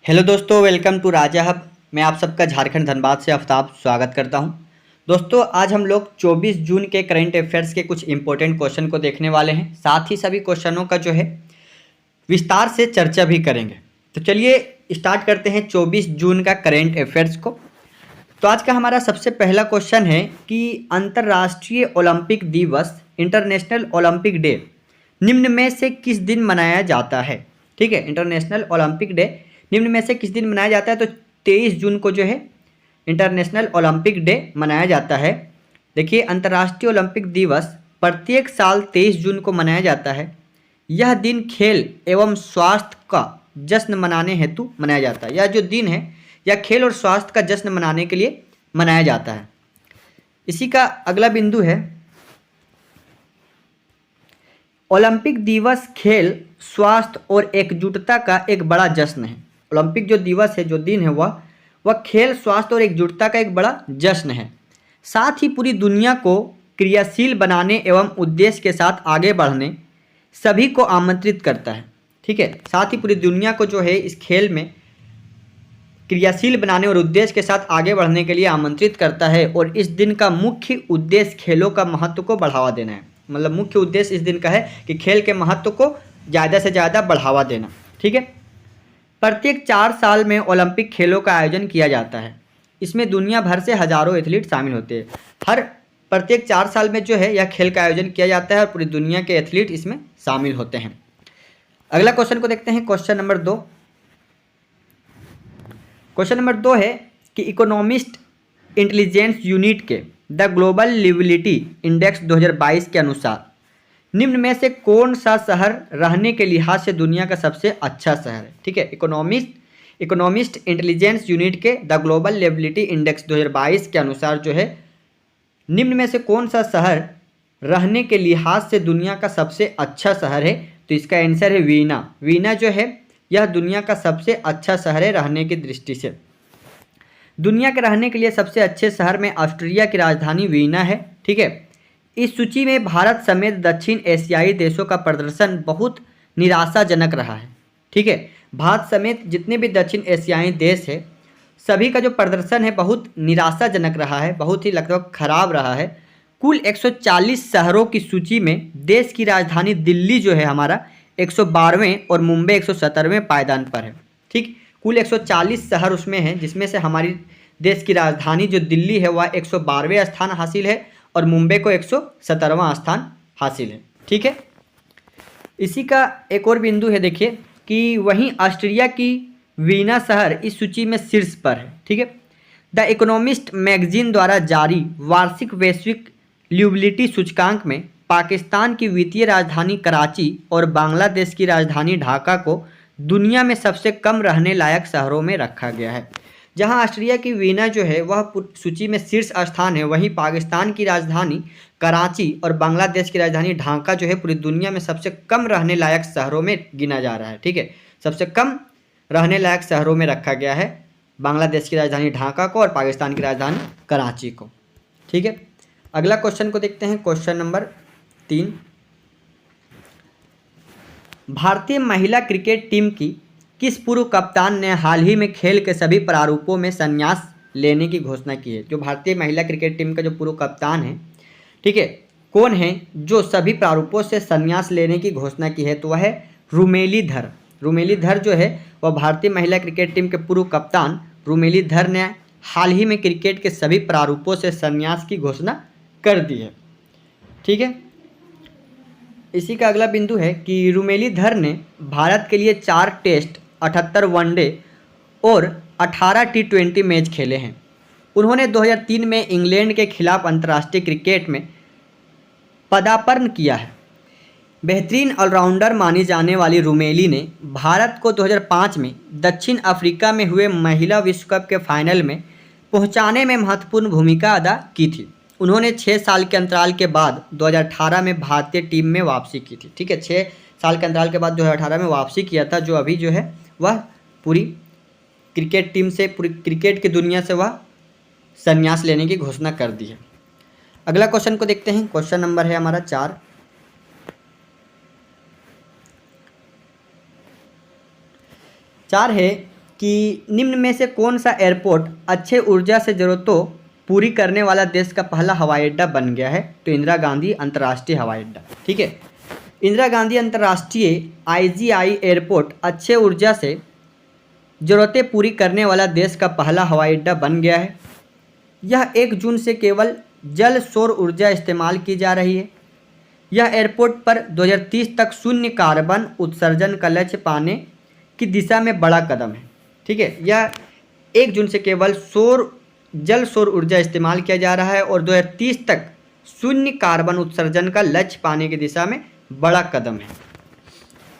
Hello दोस्तों, welcome to Raja hub. मैं आप सबका झारखंड धनबाद से आफ्ताब स्वागत करता हूं। दोस्तों, आज हम लोग 24 जून के करंट अफेयर्स के कुछ इंपॉर्टेंट क्वेश्चन को देखने वाले हैं। साथ ही सभी क्वेश्चनों का जो है विस्तार से चर्चा भी करेंगे। तो चलिए स्टार्ट करते हैं 24 जून का करंट अफेयर्स को। तो आज का हमारा सबसे पहला क्वेश्चन है कि अंतर्राष्ट्रीय ओलंपिक दिवस इंटरनेशनल ओलंपिक डे निम्न में से किस दिन मनाया जाता है। ठीक है, इंटरनेशनल ओलंपिक डे निम्न में से किस दिन मनाया जाता है। तो 23 जून को जो है इंटरनेशनल ओलंपिक डे मनाया जाता है। देखिए, अंतर्राष्ट्रीय ओलंपिक दिवस प्रत्येक साल 23 जून को मनाया जाता है। यह दिन खेल एवं स्वास्थ्य का जश्न मनाने हेतु मनाया जाता है। यह जो दिन है यह खेल और स्वास्थ्य का जश्न मनाने के लिए मनाया जाता है। इसी का अगला बिंदु है, ओलंपिक दिवस खेल, स्वास्थ्य और एकजुटता का एक बड़ा जश्न है। ओलंपिक जो दिवस है, जो दिन है, वह खेल, स्वास्थ्य और एकजुटता का एक बड़ा जश्न है। साथ ही पूरी दुनिया को क्रियाशील बनाने एवं उद्देश्य के साथ आगे बढ़ने सभी को आमंत्रित करता है। ठीक है, साथ ही पूरी दुनिया को जो है इस खेल में क्रियाशील बनाने और उद्देश्य के साथ आगे बढ़ने के लिए आमंत्रित करता है। और इस दिन का मुख्य उद्देश्य खेलों का महत्व को बढ़ावा देना है। मतलब मुख्य उद्देश्य इस दिन का है कि खेल के महत्व को ज़्यादा से ज़्यादा बढ़ावा देना। ठीक है, प्रत्येक 4 साल में ओलंपिक खेलों का आयोजन किया जाता है। इसमें दुनिया भर से हजारों एथलीट शामिल होते हैं। प्रत्येक 4 साल में जो है यह खेल का आयोजन किया जाता है और पूरी दुनिया के एथलीट इसमें शामिल होते हैं। अगला क्वेश्चन को देखते हैं, क्वेश्चन नंबर 2। क्वेश्चन नंबर 2 है कि इकोनॉमिस्ट इंटेलिजेंस यूनिट के द ग्लोबल लिविलिटी इंडेक्स 2022 के अनुसार निम्न में से कौन सा शहर रहने के लिहाज से दुनिया का सबसे अच्छा शहर है। ठीक है, इकोनॉमिस्ट इंटेलिजेंस यूनिट के द ग्लोबल लिविलिटी इंडेक्स 2022 के अनुसार जो है निम्न में से कौन सा शहर रहने के लिहाज से दुनिया का सबसे अच्छा शहर है। तो इसका आंसर है वीना। वीना जो है यह दुनिया का सबसे अच्छा शहर है रहने की दृष्टि से। दुनिया के रहने के लिए सबसे अच्छे शहर में ऑस्ट्रिया की राजधानी वीना है। ठीक है, इस सूची में भारत समेत दक्षिण एशियाई देशों का प्रदर्शन बहुत निराशाजनक रहा है। ठीक है, भारत समेत जितने भी दक्षिण एशियाई देश है सभी का जो प्रदर्शन है बहुत निराशाजनक रहा है, बहुत ही लगभग खराब रहा है। कुल 140 शहरों की सूची में देश की राजधानी दिल्ली जो है हमारा 112वें और मुंबई 117वें पायदान पर है। ठीक, कुल 140 शहर उसमें हैं, जिसमें से हमारी देश की राजधानी जो दिल्ली है वह 112वें स्थान हासिल है और मुंबई को 117वां स्थान हासिल है। ठीक है, इसी का एक और बिंदु है, देखिए कि वहीं ऑस्ट्रिया की वीना शहर इस सूची में शीर्ष पर है। ठीक है, द इकोनॉमिस्ट मैगजीन द्वारा जारी वार्षिक वैश्विक लिविलिटी सूचकांक में पाकिस्तान की वित्तीय राजधानी कराची और बांग्लादेश की राजधानी ढाका को दुनिया में सबसे कम रहने लायक शहरों में रखा गया है। जहां ऑस्ट्रिया की वीना जो है वह सूची में शीर्ष स्थान है, वहीं पाकिस्तान की राजधानी कराची और बांग्लादेश की राजधानी ढाका जो है पूरी दुनिया में सबसे कम रहने लायक शहरों में गिना जा रहा है। ठीक है, सबसे कम रहने लायक शहरों में रखा गया है बांग्लादेश की राजधानी ढाका को और पाकिस्तान की राजधानी कराची को। ठीक है, अगला क्वेश्चन को देखते हैं, क्वेश्चन नंबर 3। भारतीय महिला क्रिकेट टीम की किस पूर्व कप्तान ने हाल ही में खेल के सभी प्रारूपों में संन्यास लेने की घोषणा की है। जो भारतीय महिला क्रिकेट टीम का जो पूर्व कप्तान है, ठीक है, कौन है जो सभी प्रारूपों से संन्यास लेने की घोषणा की है। तो वह है रुमेली धर। रुमेली धर जो है वह भारतीय महिला क्रिकेट टीम के पूर्व कप्तान रुमेली धर ने हाल ही में क्रिकेट के सभी प्रारूपों से संन्यास की घोषणा कर दी है। ठीक है, इसी का अगला बिंदु है कि रुमेली धर ने भारत के लिए 4 टेस्ट, 78 वनडे और 18 T20 मैच खेले हैं। उन्होंने 2003 में इंग्लैंड के खिलाफ अंतर्राष्ट्रीय क्रिकेट में पदार्पण किया है। बेहतरीन ऑलराउंडर मानी जाने वाली रुमेली ने भारत को 2005 में दक्षिण अफ्रीका में हुए महिला विश्व कप के फाइनल में पहुंचाने में महत्वपूर्ण भूमिका अदा की थी। उन्होंने 6 साल के अंतराल के बाद 2018 में भारतीय टीम में वापसी की थी। ठीक है, 6 साल के अंतराल के बाद 2018 में वापसी किया था, जो अभी जो है वह पूरी क्रिकेट टीम से, पूरी क्रिकेट की दुनिया से वह संन्यास लेने की घोषणा कर दी है। अगला क्वेश्चन को देखते हैं, क्वेश्चन नंबर है हमारा 4। 4 है कि निम्न में से कौन सा एयरपोर्ट अच्छे ऊर्जा से ज़रूरतों पूरी करने वाला देश का पहला हवाई अड्डा बन गया है? तो इंदिरा गांधी अंतर्राष्ट्रीय हवाई अड्डा। ठीक है, इंदिरा गांधी अंतर्राष्ट्रीय IGI एयरपोर्ट अच्छे ऊर्जा से ज़रूरतें पूरी करने वाला देश का पहला हवाई अड्डा बन गया है। यह 1 जून से केवल जल सौर ऊर्जा इस्तेमाल की जा रही है। यह एयरपोर्ट पर 2030 तक शून्य कार्बन उत्सर्जन का लक्ष्य पाने की दिशा में बड़ा कदम है। ठीक है, यह 1 जून से केवल जल सौर ऊर्जा इस्तेमाल किया जा रहा है और 2030 तक शून्य कार्बन उत्सर्जन का लक्ष्य पाने की दिशा में बड़ा कदम है।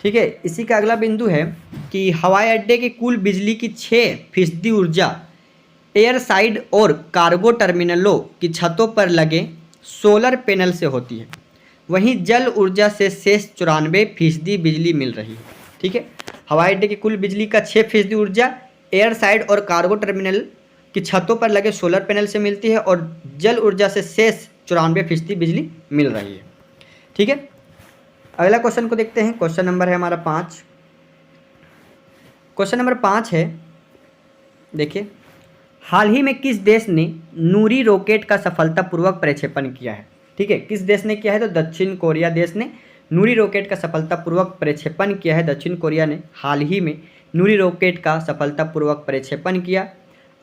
ठीक है, इसी का अगला बिंदु है कि हवाई अड्डे की कुल बिजली की 6% ऊर्जा एयर साइड और कार्गो टर्मिनलों की छतों पर लगे सोलर पैनल से होती है। वहीं जल ऊर्जा से शेष 94% बिजली मिल रही है। ठीक है, हवाई अड्डे की कुल बिजली का 6% ऊर्जा एयर साइड और कार्गो टर्मिनल की छतों पर लगे सोलर पैनल से मिलती है और जल ऊर्जा से शेष 94% बिजली मिल रही है। ठीक है, अगला क्वेश्चन को देखते हैं। क्वेश्चन नंबर है हमारा 5। क्वेश्चन नंबर 5 है, देखिए, हाल ही में किस देश ने नूरी रॉकेट का सफलतापूर्वक प्रक्षेपण किया है? ठीक है, किस देश ने किया है? तो दक्षिण कोरिया देश ने नूरी रॉकेट का सफलतापूर्वक प्रक्षेपण किया है। दक्षिण कोरिया ने हाल ही में नूरी रॉकेट का सफलतापूर्वक प्रक्षेपण किया।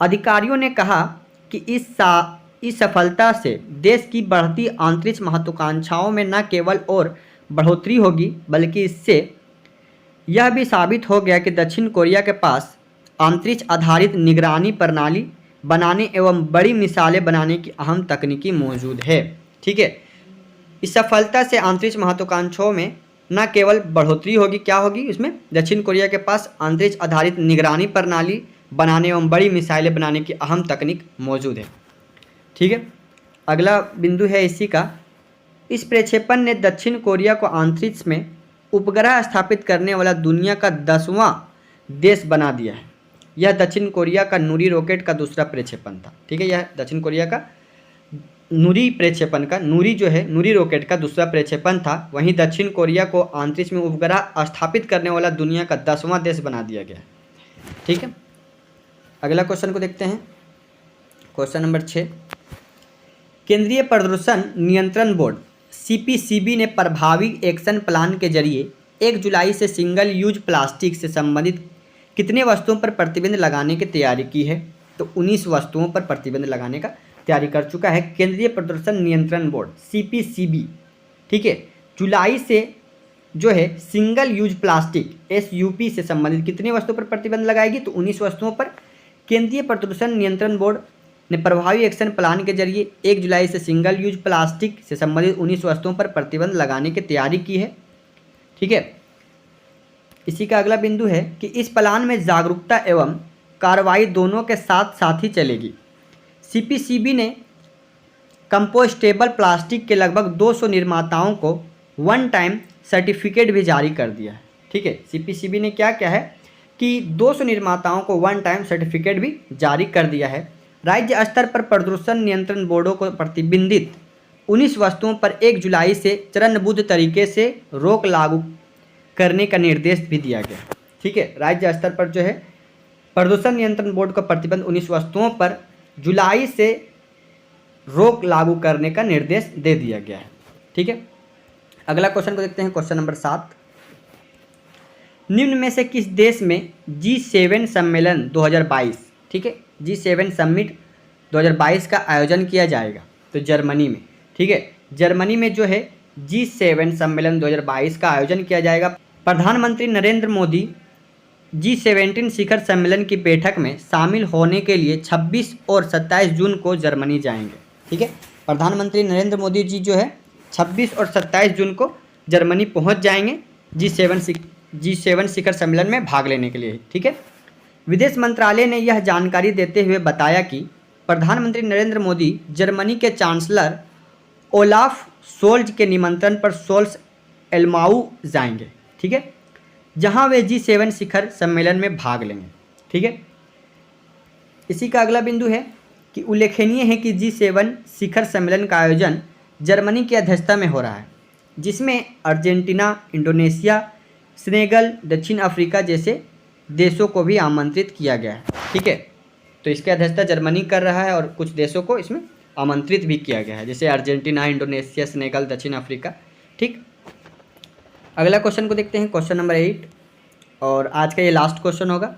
अधिकारियों ने कहा कि इस सफलता से देश की बढ़ती अंतरिक्ष महत्वाकांक्षाओं में न केवल और बढ़ोतरी होगी बल्कि इससे यह भी साबित हो गया कि दक्षिण कोरिया के पास अंतरिक्ष आधारित निगरानी प्रणाली बनाने एवं बड़ी मिसाइलें बनाने की अहम तकनीकी मौजूद है। ठीक है, इस सफलता से अंतरिक्ष महत्वाकांक्षाओं में न केवल बढ़ोतरी होगी, क्या होगी इसमें? दक्षिण कोरिया के पास अंतरिक्ष आधारित निगरानी प्रणाली बनाने एवं बड़ी मिसाइलें बनाने की अहम तकनीक मौजूद है। ठीक है, अगला बिंदु है इसी का, इस प्रक्षेपण ने दक्षिण कोरिया को अंतरिक्ष में उपग्रह स्थापित करने वाला दुनिया का 10वां देश बना दिया है। यह दक्षिण कोरिया का नूरी रॉकेट का दूसरा प्रक्षेपण था। ठीक है, यह दक्षिण कोरिया का नूरी प्रक्षेपण का नूरी रॉकेट का दूसरा प्रक्षेपण था। वहीं दक्षिण कोरिया को अंतरिक्ष में उपग्रह स्थापित करने वाला दुनिया का 10वां देश बना दिया गया। ठीक है, अगला क्वेश्चन को देखते हैं। क्वेश्चन नंबर 6, केंद्रीय प्रदूषण नियंत्रण बोर्ड CPCB ने प्रभावी एक्शन प्लान के जरिए 1 जुलाई से सिंगल यूज प्लास्टिक से संबंधित कितने वस्तुओं पर प्रतिबंध लगाने की तैयारी की है? तो 19 वस्तुओं पर प्रतिबंध लगाने का तैयारी कर चुका है केंद्रीय प्रदूषण नियंत्रण बोर्ड CPCB। ठीक है, जुलाई से जो है सिंगल यूज प्लास्टिक SUP से संबंधित कितने वस्तुओं पर प्रतिबंध लगाएगी? तो 19 वस्तुओं पर केंद्रीय प्रदूषण नियंत्रण बोर्ड ने प्रभावी एक्शन प्लान के जरिए 1 जुलाई से सिंगल यूज प्लास्टिक से संबंधित 19 वस्तुओं पर प्रतिबंध लगाने की तैयारी की है। ठीक है, इसी का अगला बिंदु है कि इस प्लान में जागरूकता एवं कार्रवाई दोनों के साथ साथ ही चलेगी। CPCB ने कंपोस्टेबल प्लास्टिक के लगभग 200 निर्माताओं को वन टाइम सर्टिफिकेट भी जारी कर दिया है। ठीक है, CPCB ने क्या है कि 200 निर्माताओं को वन टाइम सर्टिफिकेट भी जारी कर दिया है। राज्य स्तर पर प्रदूषण नियंत्रण बोर्डों को प्रतिबंधित 19 वस्तुओं पर 1 जुलाई से चरणबद्ध तरीके से रोक लागू करने का निर्देश भी दिया गया। ठीक है, राज्य स्तर पर जो है प्रदूषण नियंत्रण बोर्ड को प्रतिबंध 19 वस्तुओं पर जुलाई से रोक लागू करने का निर्देश दे दिया गया है। ठीक है, अगला क्वेश्चन को देखते हैं। क्वेश्चन नंबर 7, निम्न में से किस देश में G7 सम्मेलन 2022, ठीक है, G7 समिट 2022 का आयोजन किया जाएगा? तो जर्मनी में। ठीक है, जर्मनी में जो है G7 सम्मेलन 2022 का आयोजन किया जाएगा। प्रधानमंत्री नरेंद्र मोदी G17 शिखर सम्मेलन की बैठक में शामिल होने के लिए 26 और 27 जून को जर्मनी जाएंगे। ठीक है, प्रधानमंत्री नरेंद्र मोदी जी जो है 26 और 27 जून को जर्मनी पहुंच जाएंगे G7 शिखर सम्मेलन में भाग लेने के लिए। ठीक है, विदेश मंत्रालय ने यह जानकारी देते हुए बताया कि प्रधानमंत्री नरेंद्र मोदी जर्मनी के चांसलर ओलाफ सोल्ज के निमंत्रण पर सोल्स एल्माऊ जाएंगे। ठीक है, जहां वे G7 शिखर सम्मेलन में भाग लेंगे। ठीक है, इसी का अगला बिंदु है कि उल्लेखनीय है कि G7 शिखर सम्मेलन का आयोजन जर्मनी की अध्यक्षता में हो रहा है, जिसमें अर्जेंटीना, इंडोनेशिया, सेनेगल, दक्षिण अफ्रीका जैसे देशों को भी आमंत्रित किया गया है। ठीक है, तो इसकी अध्यक्षता जर्मनी कर रहा है और कुछ देशों को इसमें आमंत्रित भी किया गया है, जैसे अर्जेंटीना, इंडोनेशिया, सेनेगल, दक्षिण अफ्रीका। ठीक, अगला क्वेश्चन को देखते हैं, क्वेश्चन नंबर 8, और आज का ये लास्ट क्वेश्चन होगा।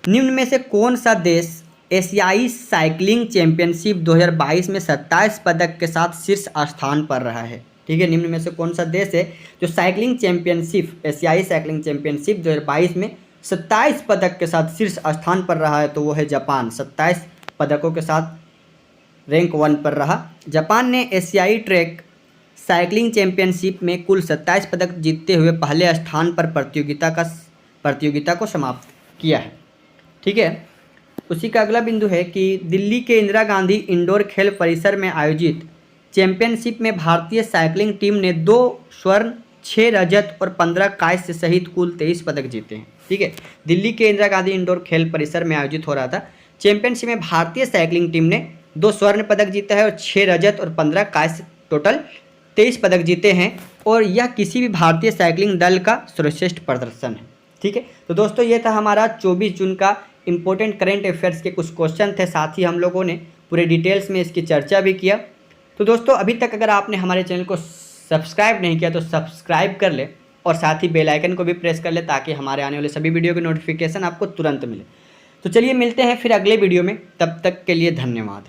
निम्न में से कौन सा देश एशियाई साइकिलिंग चैंपियनशिप 2022 में 27 पदक के साथ शीर्ष स्थान पर रहा है? ठीक है, निम्न में से कौन सा देश है जो साइकिलिंग चैंपियनशिप, एशियाई साइकिलिंग चैंपियनशिप 2022 में 27 पदक के साथ शीर्ष स्थान पर रहा है? तो वो है जापान। 27 पदकों के साथ रैंक 1 पर रहा। जापान ने एशियाई ट्रैक साइकिलिंग चैंपियनशिप में कुल 27 पदक जीतते हुए पहले स्थान पर प्रतियोगिता को समाप्त किया है। ठीक है, उसी का अगला बिंदु है कि दिल्ली के इंदिरा गांधी इंडोर खेल परिसर में आयोजित चैंपियनशिप में भारतीय साइकिलिंग टीम ने 2 स्वर्ण, 6 रजत और 15 कांस्य सहित कुल 23 पदक जीते हैं। ठीक है, दिल्ली के इंदिरा गांधी इंडोर खेल परिसर में आयोजित हो रहा था चैंपियनशिप में भारतीय साइकिलिंग टीम ने 2 स्वर्ण पदक जीता है और 6 रजत और 15 कांस्य, टोटल 23 पदक जीते हैं, और यह किसी भी भारतीय साइकिलिंग दल का सर्वश्रेष्ठ प्रदर्शन है। ठीक है, तो दोस्तों ये था हमारा 24 जून का इंपॉर्टेंट करेंट अफेयर्स के कुछ क्वेश्चन थे, साथ ही हम लोगों ने पूरे डिटेल्स में इसकी चर्चा भी किया। तो दोस्तों अभी तक अगर आपने हमारे चैनल को सब्सक्राइब नहीं किया तो सब्सक्राइब कर ले और साथ ही बेल आइकन को भी प्रेस कर ले ताकि हमारे आने वाले सभी वीडियो की नोटिफिकेशन आपको तुरंत मिले। तो चलिए मिलते हैं फिर अगले वीडियो में, तब तक के लिए धन्यवाद।